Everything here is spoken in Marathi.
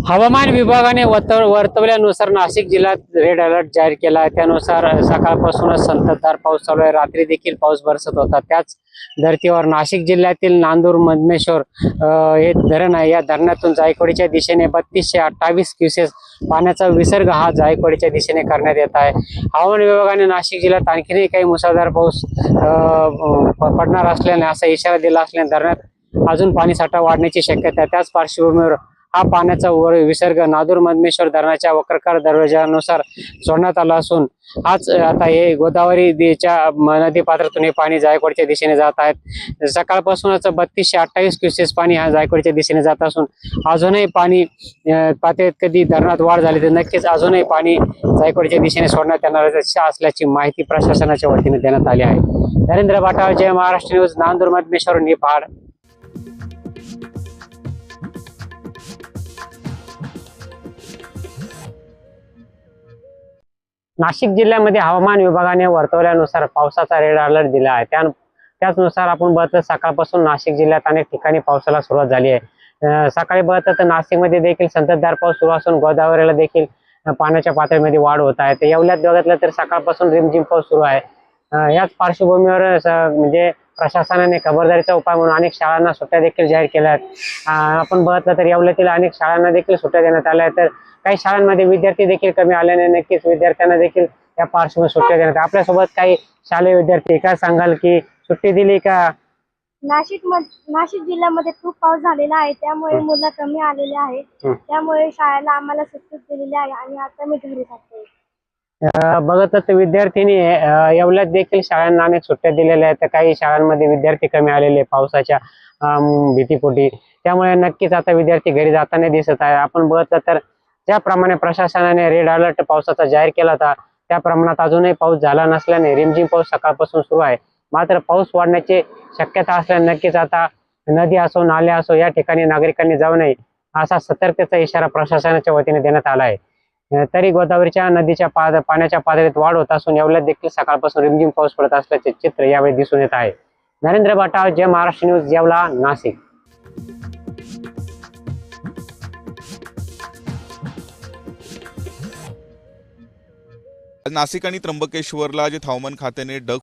हवामान विभागाने वर्तवल्यानुसार नाशिक जिल्ह्यात रेड अलर्ट जाहीर केला आहे। त्यानुसार सकाळपासूनच संततधार पाऊस चालू आहे। रात्री देखील पाऊस बरसत होता। त्याच धर्तीवर नाशिक जिल्ह्यातील नांदूर मधमेश्वर हे धरण आहे। या धरणातून जायकवाडीच्या दिशेने 3228 क्युसेस पाण्याचा विसर्ग हा जायकवाडीच्या दिशेने करण्यात येत आहे। हवामान विभागाने नाशिक जिल्ह्यात आणखीनही काही मुसळधार पाऊस पडणार असल्याने असा इशारा दिला असल्याने धरणात अजून पाणीसाठा वाढण्याची शक्यता आहे। त्याच पार्श्वभूमीवर हा पाण्याचा विसर्ग नांदूर मधमेश्वर धरणाच्या वक्राकार दरवाजानुसार सोडण्यात आला असून आज आता हे गोदावरीच्या नदी पात्रातून हे पाणी जायकवाडीच्या दिशेने जात आहेत। सकाळपासूनच 3228 क्युसेस पाणी हा जायकवाडीच्या दिशेने जात असून अजूनही पाणी पातळीत कधी धरणात वाढ झाली तर नक्कीच अजूनही पाणी जायकवाडीच्या दिशेने सोडण्यात येणार असल्याची माहिती प्रशासनाच्या वतीने देण्यात आली आहे। नरेंद्र बाटाव, जय महाराष्ट्र न्यूज, नांदूर मधमेश्वर, निफाड। नाशिक जिल्ह्यामध्ये हवामान विभागाने वर्तवल्यानुसार पावसाचा रेड अलर्ट दिला आहे। त्याचनुसार आपण बघतो सकाळपासून नाशिक जिल्ह्यात अनेक ठिकाणी पावसाला सुरुवात झाली आहे। सकाळी बघतो तर नाशिकमध्ये देखील संततधार पाऊस सुरू असून गोदावरीला देखील पाण्याच्या पातळीमध्ये वाढ होत आहे। तर येवल्यात बघितलं तर सकाळपासून रिमझिम पाऊस सुरू आहे। याच पार्श्वभूमीवर म्हणजे प्रशासनाने खबरदारीचा उपाय म्हणून अनेक शाळांना सुट्ट्या देखील जाहीर केल्या आहेत। आपण बघितलं तर येवल्यातील अनेक शाळांना देखील सुट्ट्या देण्यात आल्या आहेत। तर काही शाळांमध्ये विद्यार्थी देखील कमी आल्याने नक्कीच विद्यार्थ्यांना देखील या पार्श्वभूमीवर सुट्ट्या देण्यात। आपल्यासोबत काही शालेय विद्यार्थी, काय सांगाल की सुट्टी दिली का? नाशिक जिल्ह्यामध्ये खूप पाऊस झालेला आहे, त्यामुळे मुलं कमी आलेले आहेत। त्यामुळे शाळेला आम्हाला सुट्टी दिलेली आहे आणि आता मी घरी जाते। बघत तर विद्यार्थ्यांनी येवल्यात देखील शाळांना अनेक सुट्ट्या दिलेल्या आहेत। काही शाळांमध्ये विद्यार्थी कमी आलेले पावसाच्या भीतीपोटी, त्यामुळे नक्कीच आता विद्यार्थी घरी जाताना दिसत आहे। आपण बघितलं तर ज्याप्रमाणे प्रशासनाने रेड अलर्ट पावसाचा जाहीर केला होता त्या प्रमाणात अजूनही पाऊस झाला नसल्याने रिमझिम पाऊस सकाळपासून सुरू आहे। मात्र पाऊस वाढण्याची शक्यता असल्याने नक्कीच आता नदी असो, नाले असो, या ठिकाणी नागरिकांनी जाऊ नये असा सतर्कतेचा इशारा प्रशासनाच्या वतीने देण्यात आला आहे। तरी गोदावरीच्या नदीच्या पाण्याच्या पातळीत वाढ होत असून येवल्यात देखील सकाळपासून रिमझिम पाऊस पडत असल्याचे चित्र यावेळी दिसून येत आहे। नरेंद्र बाटाव, जय महाराष्ट्र न्यूज, येवला, नाशिक। नाशिक आणि त्र्यंबकेश्वरला जे हवामान खात्याने ढग